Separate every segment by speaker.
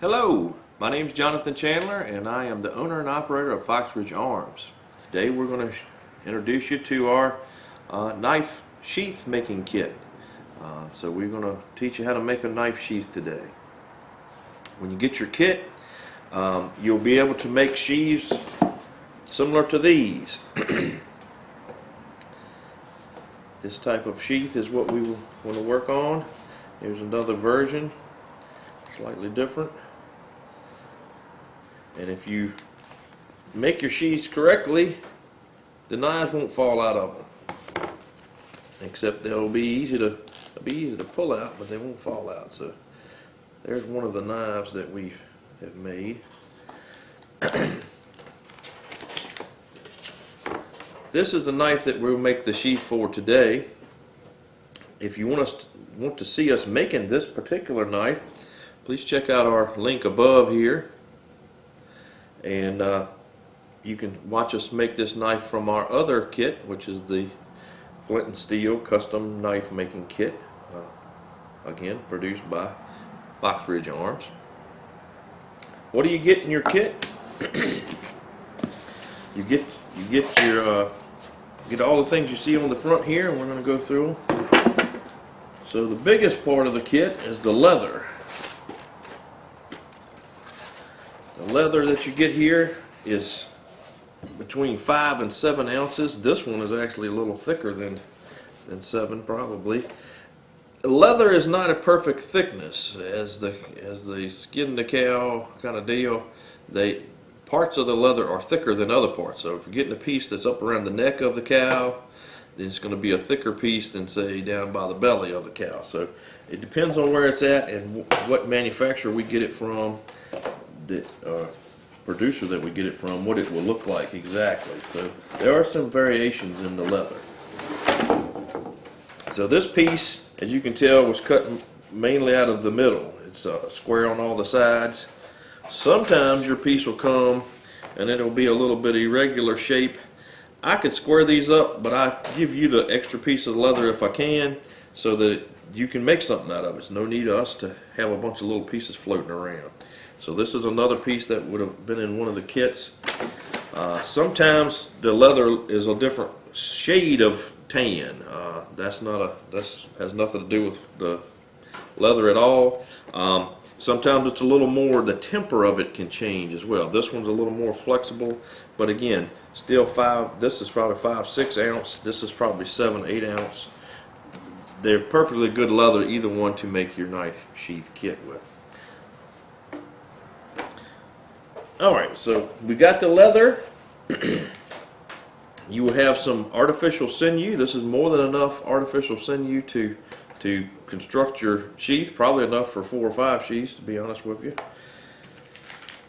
Speaker 1: Hello, my name is Jonathan Chandler and I am the owner and operator of Fox Ridge Arms. Today we're going to introduce you to our knife sheath making kit. So we're going to teach you how to make a knife sheath today. When you get your kit, you'll be able to make sheaths similar to these. This type of sheath is what we want to work on. Here's another version, slightly different. And if you make your sheaths correctly, the knives won't fall out of them. Except they'll be easy to pull out, but they won't fall out. So there's one of the knives that we have made. This is the knife that we'll make the sheath for today. If you want to see us making this particular knife, please check out our link above here, and you can watch us make this knife from our other kit, which is the flint and steel custom knife making kit, again produced by Fox Ridge Arms. What do you get in your kit? You get all the things you see on the front here, and we're going to go through them. So the biggest part of the kit is the leather. The leather that you get here is between 5 and 7 ounces. This one is actually a little thicker than 7 probably. Leather is not a perfect thickness as the skin the cow kind of deal. Parts of the leather are thicker than other parts. So if you're getting a piece that's up around the neck of the cow, then it's going to be a thicker piece than, say, down by the belly of the cow. So it depends on where it's at and what manufacturer we get it from, the producer that we get it from, what it will look like exactly. So there are some variations in the leather. So this piece, as you can tell, was cut mainly out of the middle. It's square on all the sides. Sometimes your piece will come and it'll be a little bit irregular shape. I could square these up, but I give you the extra piece of leather if I can, so that you can make something out of it. It's no need of us to have a bunch of little pieces floating around. So this is another piece that would have been in one of the kits. Sometimes the leather is a different shade of tan. That has nothing to do with the leather at all. Sometimes it's a little more, the temper of it can change as well. This one's a little more flexible, but again, still this is probably 5-6 ounce. This is probably 7-8 ounce. They're perfectly good leather, either one, to make your knife sheath kit with. Alright, so we got the leather. You will have some artificial sinew. This is more than enough artificial sinew to construct your sheath, probably enough for 4 or 5 sheaths, to be honest with you.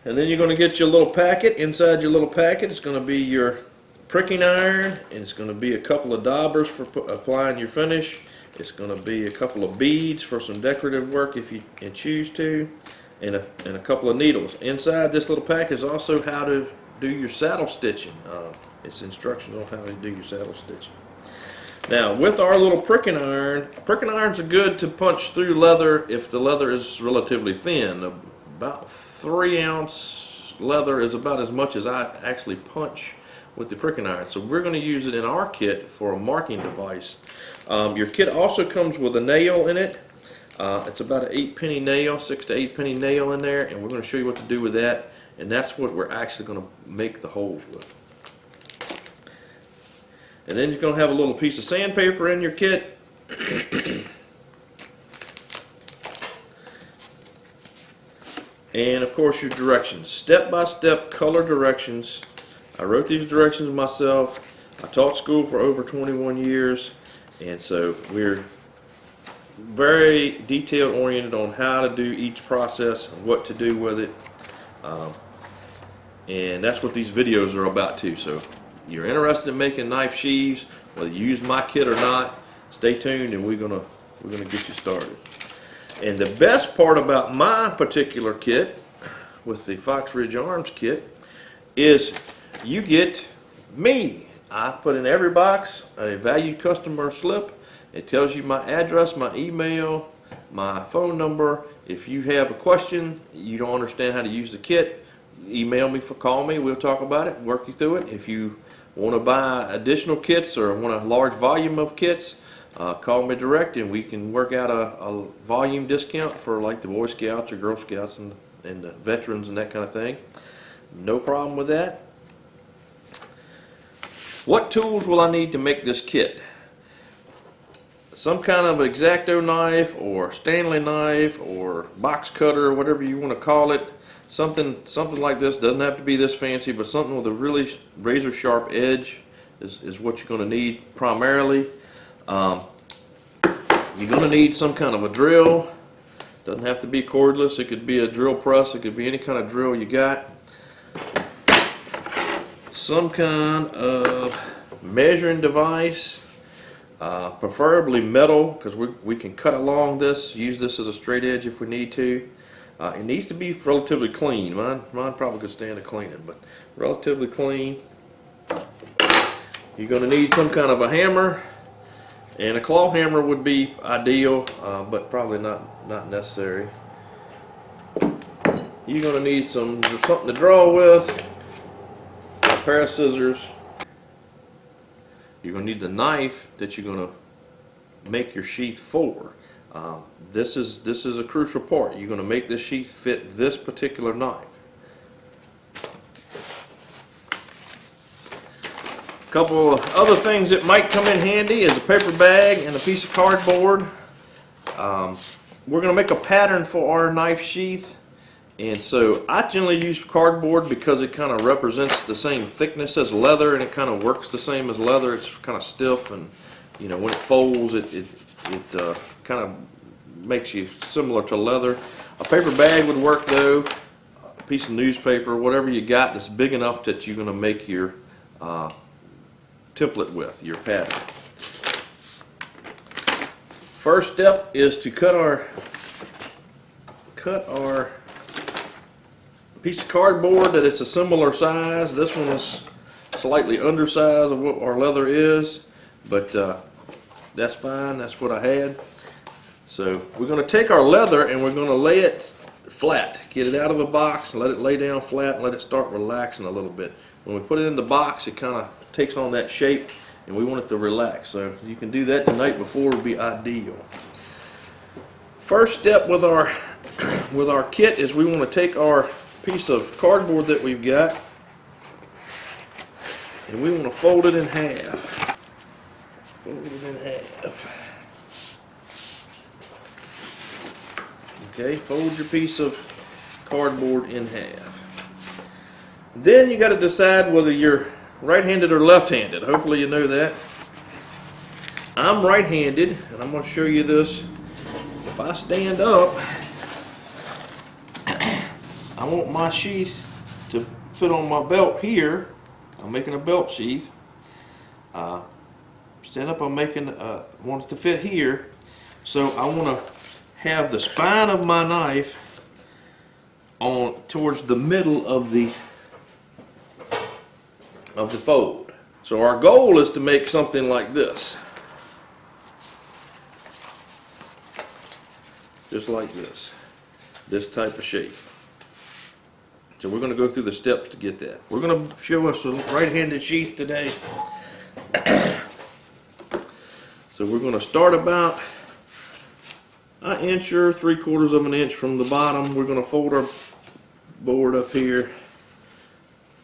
Speaker 1: And then you're going to get your little packet. Inside your little packet is going to be your pricking iron, and it's going to be a couple of daubers for applying your finish. It's going to be a couple of beads for some decorative work if you choose to, and a couple of needles. Inside this little packet is also how to do your saddle stitching. It's instructions on how to do your saddle stitching. Now, with our little pricking irons are good to punch through leather if the leather is relatively thin. About 3 ounce leather is about as much as I actually punch with the pricking iron. So we're going to use it in our kit for a marking device. Your kit also comes with a nail in it. It's about an 8-penny nail, 6 to 8 penny nail in there, and we're going to show you what to do with that. And that's what we're actually going to make the holes with. And then you're going to have a little piece of sandpaper in your kit. And of course your directions, step-by-step color directions. I wrote these directions myself. I taught school for over 21 years, and so we're very detail oriented on how to do each process and what to do with it. And that's what these videos are about too. So you're interested in making knife sheaths, whether you use my kit or not, stay tuned and we're gonna get you started. And the best part about my particular kit with the Fox Ridge Arms kit is you get me. I put in every box a valued customer slip. It tells you my address, my email, my phone number, if you have a question, you don't understand how to use the kit, email me, call me, we'll talk about it, work you through it. If you want to buy additional kits or want a large volume of kits, call me direct and we can work out a volume discount for like the Boy Scouts or Girl Scouts and the veterans and that kind of thing. No problem with that. What tools will I need to make this kit? Some kind of X-Acto knife or Stanley knife or box cutter, whatever you want to call it. Something like this. Doesn't have to be this fancy, but something with a really razor sharp edge is what you're going to need primarily. You're going to need some kind of a drill. Doesn't have to be cordless. It could be a drill press. It could be any kind of drill you got. Some kind of measuring device. Preferably metal, because we can cut along this, use this as a straight edge if we need to. It needs to be relatively clean. Mine probably could stand a cleaning, but relatively clean. You're going to need some kind of a hammer, and a claw hammer would be ideal, but probably not necessary. You're going to need something to draw with, a pair of scissors. You're going to need the knife that you're going to make your sheath for. This is a crucial part. You're going to make this sheath fit this particular knife. A couple of other things that might come in handy is a paper bag and a piece of cardboard. We're going to make a pattern for our knife sheath. And so I generally use cardboard because it kind of represents the same thickness as leather, and it kind of works the same as leather. It's kind of stiff, and you know, when it folds, it kind of makes you similar to leather. A paper bag would work though. A piece of newspaper, whatever you got that's big enough that you're going to make your template with, your pattern. First step is to cut our piece of cardboard that it's a similar size. This one is slightly undersized of what our leather is, but that's fine. That's what I had. So we're going to take our leather and we're going to lay it flat. Get it out of the box and let it lay down flat and let it start relaxing a little bit. When we put it in the box, it kind of takes on that shape and we want it to relax. So you can do that the night before would be ideal. First step with our kit is we want to take our piece of cardboard that we've got and we want to fold it in half. Fold it in half. Okay, fold your piece of cardboard in half. Then you got to decide whether you're right-handed or left-handed. Hopefully you know that. I'm right-handed, and I'm going to show you this. If I stand up, I want my sheath to fit on my belt here. I'm making a belt sheath. Stand up, I'm making want it to fit here. So I want to have the spine of my knife on towards the middle of the fold. So our goal is to make something like this. Just like this. This type of shape. So we're going to go through the steps to get that. We're going to show us a right-handed sheath today. So we're going to start about an inch or 3/4 of an inch from the bottom. We're going to fold our board up here.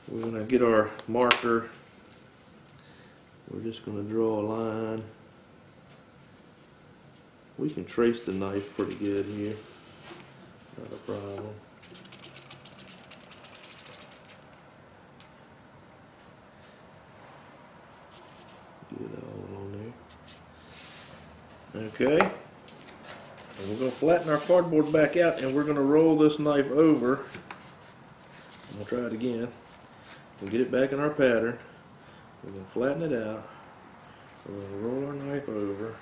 Speaker 1: We're going to get our marker. We're just going to draw a line. We can trace the knife pretty good here. Not a problem. Get it all on there. Okay. And we're going to flatten our cardboard back out and we're going to roll this knife over. We'll try it again. We'll get it back in our pattern. We're going to flatten it out. We're going to roll our knife over.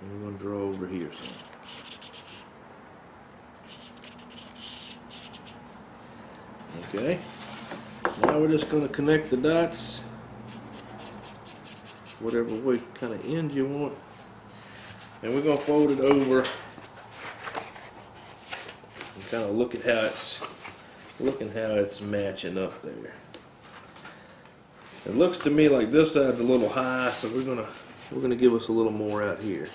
Speaker 1: And we're going to draw over here. Okay. Now we're just going to connect the dots whatever way kind of end you want. And we're going to fold it over and kind of look at how it's matching up there. It looks to me like this side's a little high, so we're gonna give us a little more out here.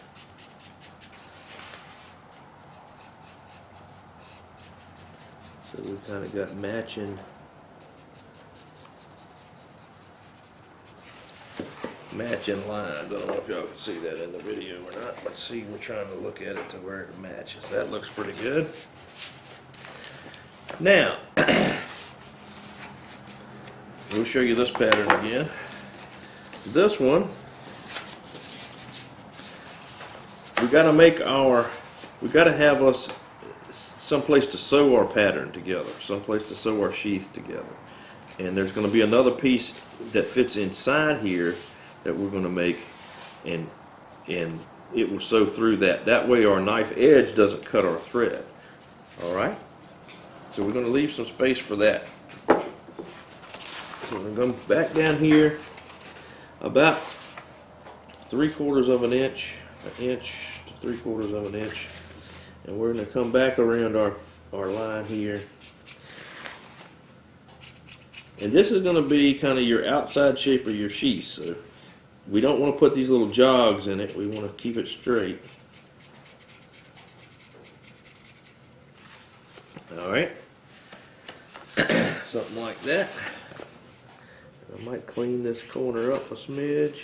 Speaker 1: So we kind of got matching lines. I don't know if y'all can see that in the video or not, but see, we're trying to look at it to where it matches. That looks pretty good. Now, we'll show you this pattern again. This one, we gotta have us someplace to sew our pattern together, someplace to sew our sheath together. And there's gonna be another piece that fits inside here that we're gonna make, and it will sew through that. That way our knife edge doesn't cut our thread. All right? So we're gonna leave some space for that. So we're going to go back down here about 3/4 of an inch, an inch to 3/4 of an inch, and we're going to come back around our line here. And this is going to be kind of your outside shape of your sheath. So we don't want to put these little jogs in it. We want to keep it straight. All right, something like that. I might clean this corner up a smidge.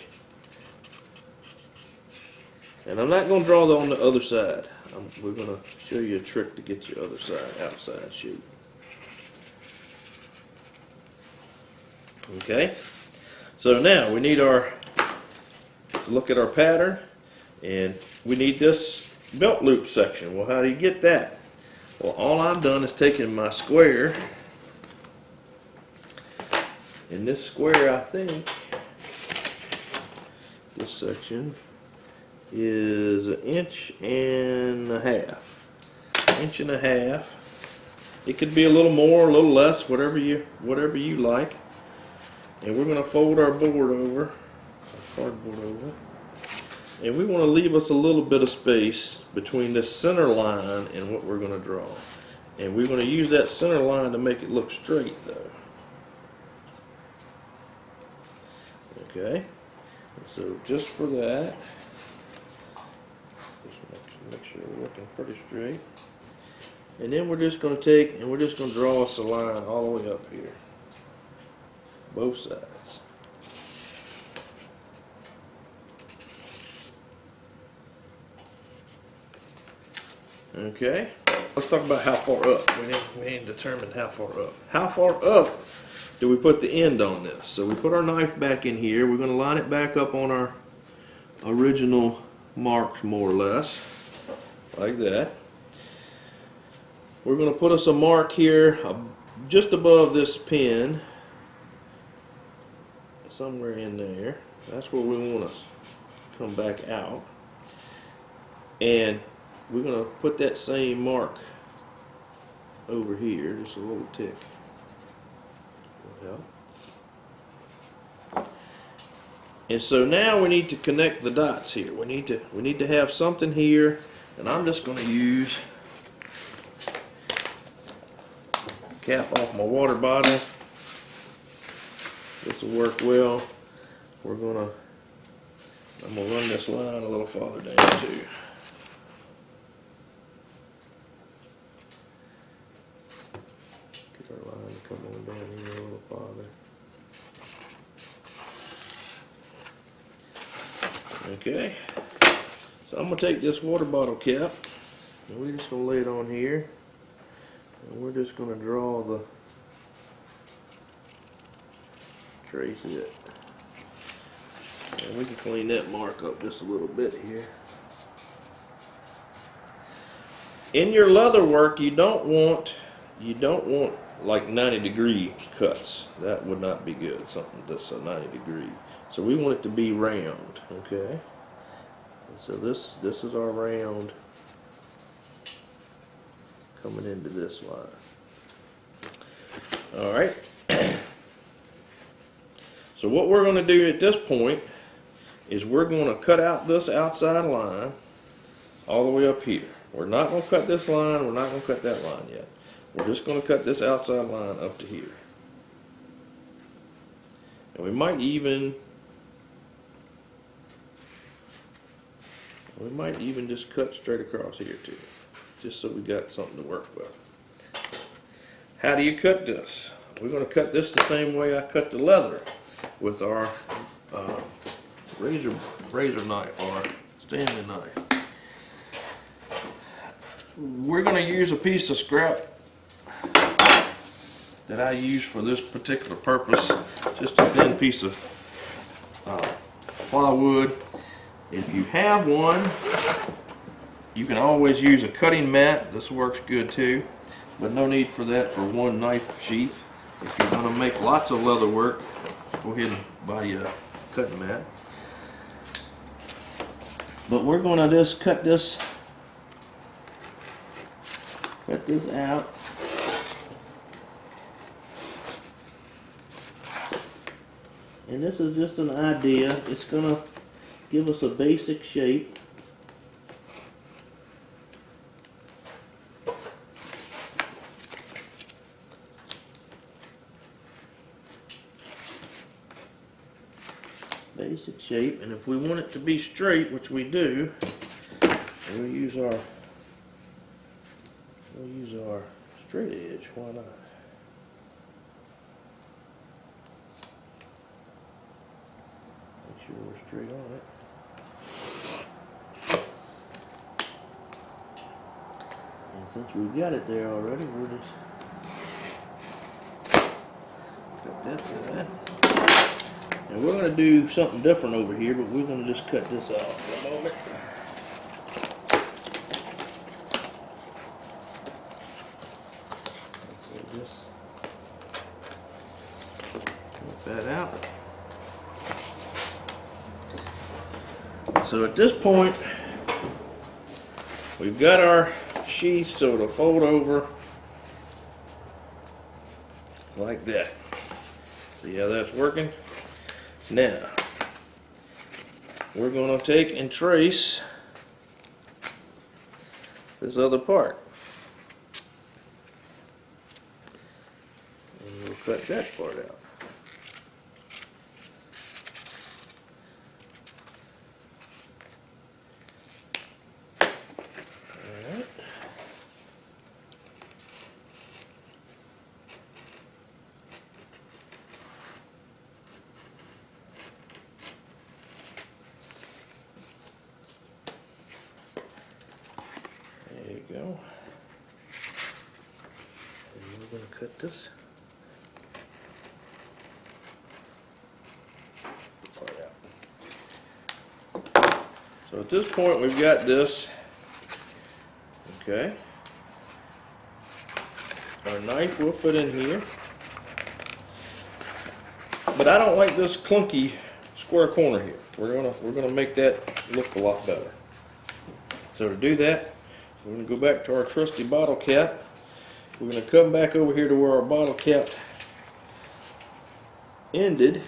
Speaker 1: And I'm not going to draw on the other side. We're going to show you a trick to get your other side, outside shape. Okay, so now we need to look at our pattern, and we need this belt loop section. Well, how do you get that? Well, all I've done is taken my square. In this square, I think this section is 1.5 inches. 1.5 inches. It could be a little more, a little less, whatever you like. And we're going to fold our board over, our cardboard over, and we want to leave us a little bit of space between this center line and what we're going to draw. And we're going to use that center line to make it look straight, though. Okay, so just for that, just make sure we're looking pretty straight. And then we're just going to take and we're just going to draw us a line all the way up here, both sides. Okay, let's talk about how far up. We ain't determined how far up. How far up do we put the end on this? So we put our knife back in here. We're going to line it back up on our original marks, more or less, like that. We're going to put us a mark here just above this pin, somewhere in there. That's where we want to come back out. And we're going to put that same mark over here, just a little tick. And so now we need to connect the dots here. We need to have something here, and I'm just going to use cap off my water bottle. This will work well. I'm gonna run this line a little farther down too. Get our line to come on down here a little farther. Okay, so I'm going to take this water bottle cap, and we're just going to lay it on here, and we're just going to draw the, trace it, and we can clean that mark up just a little bit here. In your leather work, you don't want like 90-degree cuts. That would not be good, something that's a 90 degree. So we want it to be round, okay? And so this is our round coming into this line. All right. So what we're going to do at this point is we're going to cut out this outside line all the way up here. We're not going to cut this line, we're not going to cut that line yet. We're just going to cut this outside line up to here. And we might even just cut straight across here too, just so we got something to work with. How do you cut this? We're going to cut this the same way I cut the leather with our razor knife or Stanley knife. We're going to use a piece of scrap that I use for this particular purpose, just a thin piece of plywood. If you have one, you can always use a cutting mat. This works good too, but no need for that for one knife sheath. If you're going to make lots of leather work, go ahead and buy you a cutting mat. But we're going to just cut this out. And this is just an idea. It's going to give us a basic shape. Basic shape, and if we want it to be straight, which we do, we'll use our straight edge. Why not? Make sure we're straight on it. And since we've got it there already, we'll just cut that side. And we're going to do something different over here, but we're going to just cut this off for a moment. So just get that out. So at this point, we've got our sheath, so it'll fold over like that. See how that's working? Now, we're going to take and trace this other part. And we'll cut that part out. Alright. There you go. And we're going to cut this part out. So at this point we've got this. Okay. Our knife will fit in here. But I don't like this clunky square corner here. We're gonna make that look a lot better. So to do that, we're going to go back to our trusty bottle cap. We're going to come back over here to where our bottle cap ended.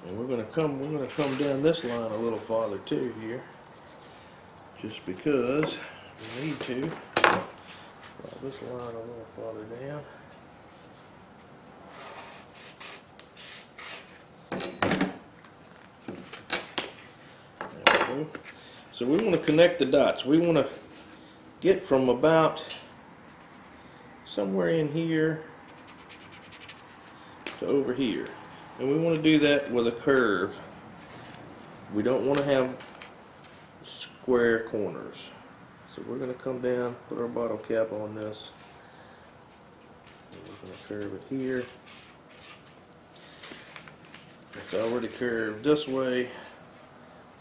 Speaker 1: And we're going to come down this line a little farther too here. Just because we need to. Draw this line a little farther down. So we want to connect the dots. We want to get from about somewhere in here to over here. And we want to do that with a curve. We don't want to have square corners. So we're going to come down, put our bottle cap on this. And we're going to curve it here. It's already curved this way.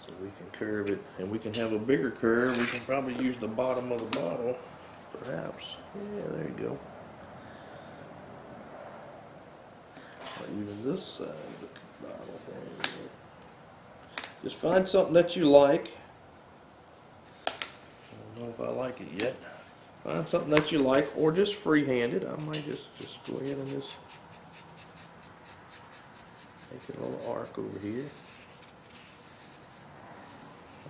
Speaker 1: So we can curve it, and we can have a bigger curve. We can probably use the bottom of the bottle, perhaps. Yeah, there you go. Or even this side of the bottle. There you go. Just find something that you like. I don't know if I like it yet. Find something that you like, or just free-handed. I might just go ahead and just make a little arc over here.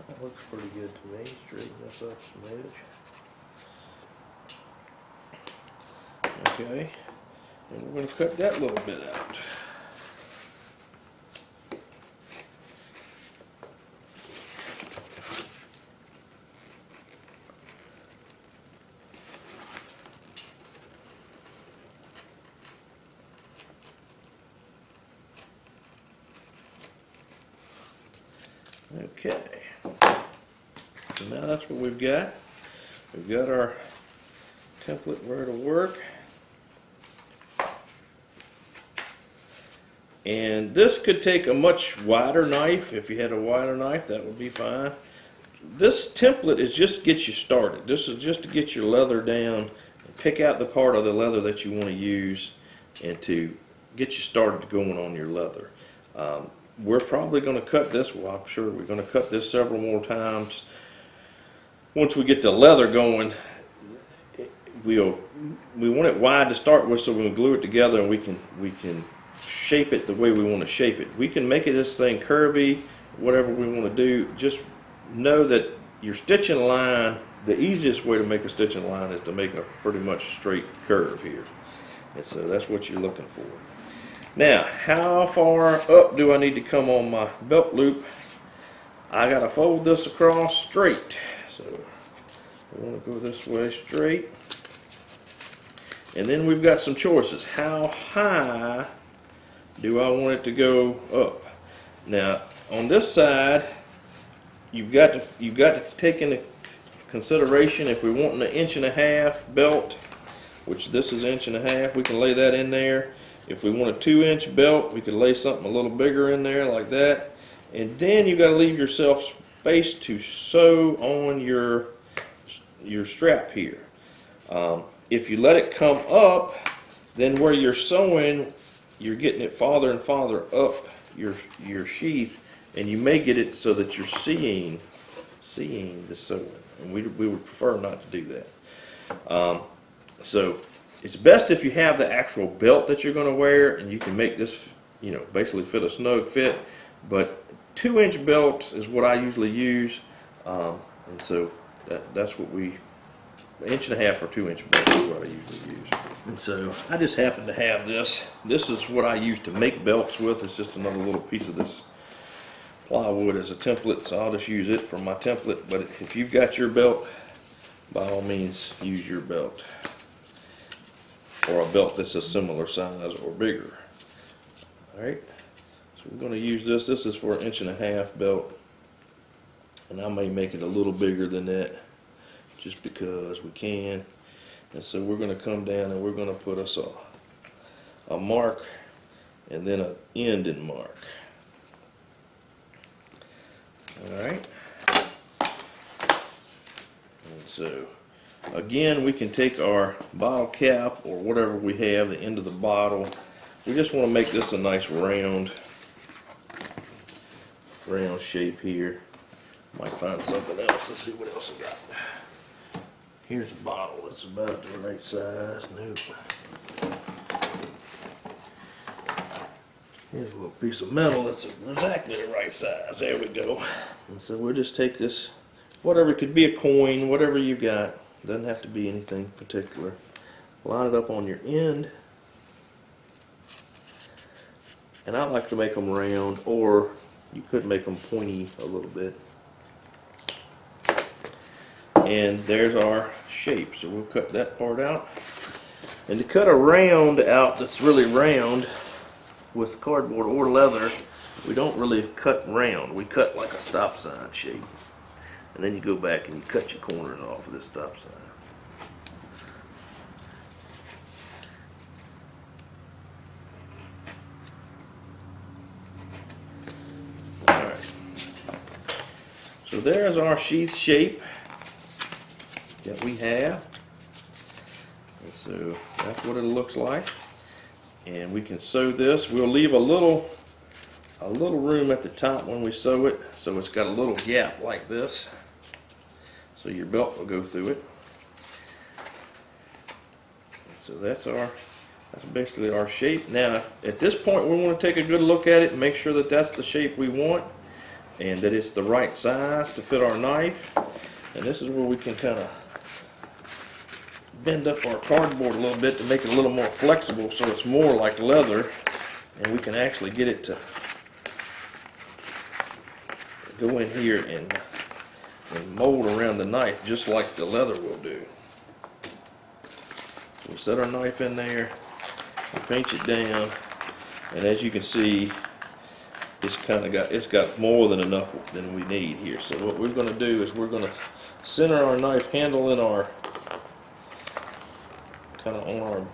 Speaker 1: That looks pretty good to me. Straighten this up some edge. Okay, and we're going to cut that little bit out. Okay, so now that's what we've got. We've got our template where to work. And this could take a much wider knife. If you had a wider knife, that would be fine. This template is just to get you started. This is just to get your leather down, and pick out the part of the leather that you want to use, and to get you started going on your leather. We're probably going to cut this, well, I'm sure we're going to cut this several more times. Once we get the leather going, we want it wide to start with, so we can glue it together and we can shape it the way we want to shape it. We can make this thing curvy, whatever we want to do. Just know that your stitching line, the easiest way to make a stitching line is to make a pretty much straight curve here. And so that's what you're looking for. Now, how far up do I need to come on my belt loop? I gotta fold this across straight. So I want to go this way straight. And then we've got some choices. How high do I want it to go up? Now, on this side, you've got to take into consideration, if we want an 1.5-inch belt, which this is 1.5 inches, we can lay that in there. If we want a 2-inch belt, we could lay something a little bigger in there like that. And then you've got to leave yourself space to sew on your strap here. If you let it come up, then where you're sewing, you're getting it farther and farther up your sheath, and you may get it so that you're seeing the sewing. And we would prefer not to do that. So it's best if you have the actual belt that you're going to wear, and you can make this, basically fit a snug fit. But 2-inch belt is what I usually use, and so that's what 1.5 or 2-inch belt is what I usually use. And so I just happen to have this. This is what I use to make belts with. It's just another little piece of this plywood as a template, so I'll just use it for my template. But if you've got your belt, by all means use your belt, or a belt that's a similar size or bigger. Alright, so we're going to use this. This is for an 1.5 inch belt, and I may make it a little bigger than that just because we can. And so we're going to come down and we're going to put us a mark and then an ending mark. Alright, and so again, we can take our bottle cap or whatever we have, the end of the bottle. We just want to make this a nice round shape here. Might find something else. Let's see what else I got. Here's a bottle that's about the right size. Nope. Here's a little piece of metal that's exactly the right size. There we go. And so we'll just take this, whatever, it could be a coin, whatever you got. Doesn't have to be anything particular. Line it up on your end. And I like to make them round, or you could make them pointy a little bit. And there's our shape. So we'll cut that part out. And to cut a round out that's really round with cardboard or leather, we don't really cut round. We cut like a stop sign shape. And then you go back and you cut your corners off of this stop sign. Alright. So there's our sheath shape that we have. And so that's what it looks like. And we can sew this. We'll leave a little room at the top when we sew it, so it's got a little gap like this, so your belt will go through it. So that's basically our shape. Now, at this point, we want to take a good look at it and make sure that that's the shape we want and that it's the right size to fit our knife. And this is where we can kind of bend up our cardboard a little bit to make it a little more flexible so it's more like leather, and we can actually get it to go in here and mold around the knife just like the leather will do. So we set our knife in there, we pinch it down, and as you can see, it's got more than enough than we need here. So what we're going to do is we're going to center our knife handle in our kind of on our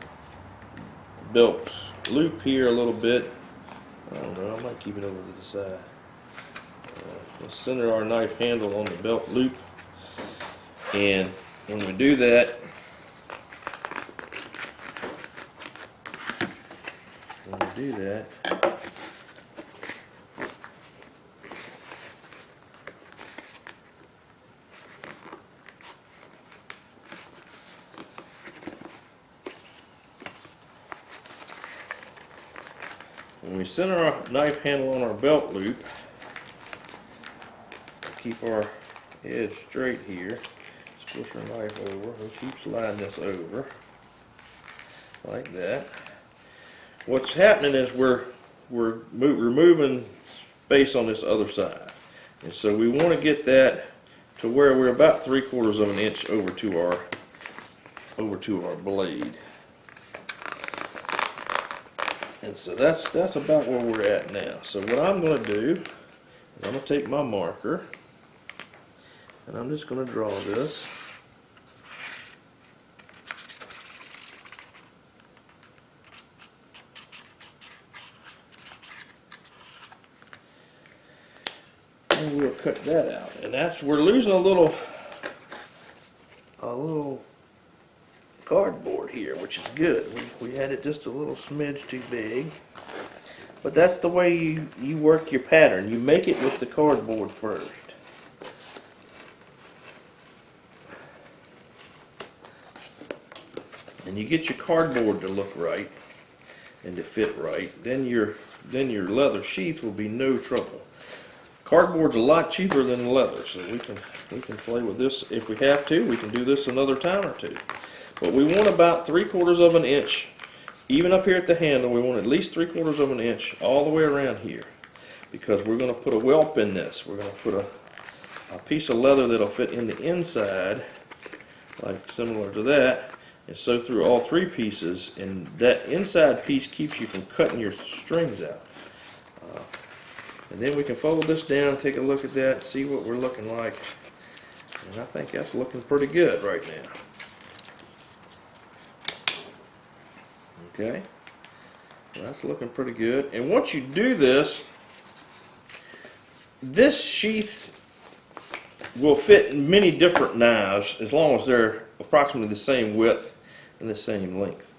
Speaker 1: belt loop here a little bit. I don't know, I might keep it over to the side. We'll center our knife handle on the belt loop, and when we do that, when we center our knife handle on our belt loop, keep our edge straight here, push our knife over, we'll keep sliding this over like that. What's happening is we're removing space on this other side, and so we want to get that to where we're about 3/4 of an inch over to our blade. And so that's about where we're at now. So what I'm going to do is I'm going to take my marker and I'm just going to draw this. And we'll cut that out. And we're losing a little cardboard here, which is good. We had it just a little smidge too big. But that's the way you work your pattern. You make it with the cardboard first. And you get your cardboard to look right and to fit right. Then your leather sheath will be no trouble. Cardboard's a lot cheaper than leather, so we can play with this if we have to. We can do this another time or two. But we want about 3/4 of an inch, even up here at the handle. We want at least 3/4 of an inch all the way around here, because we're going to put a whelp in this. We're going to put a piece of leather that'll fit in the inside, like similar to that, and sew through all three pieces. And that inside piece keeps you from cutting your strings out. And then we can fold this down, take a look at that, see what we're looking like. And I think that's looking pretty good right now. Okay, well, that's looking pretty good. And once you do this, this sheath will fit in many different knives as long as they're approximately the same width and the same length.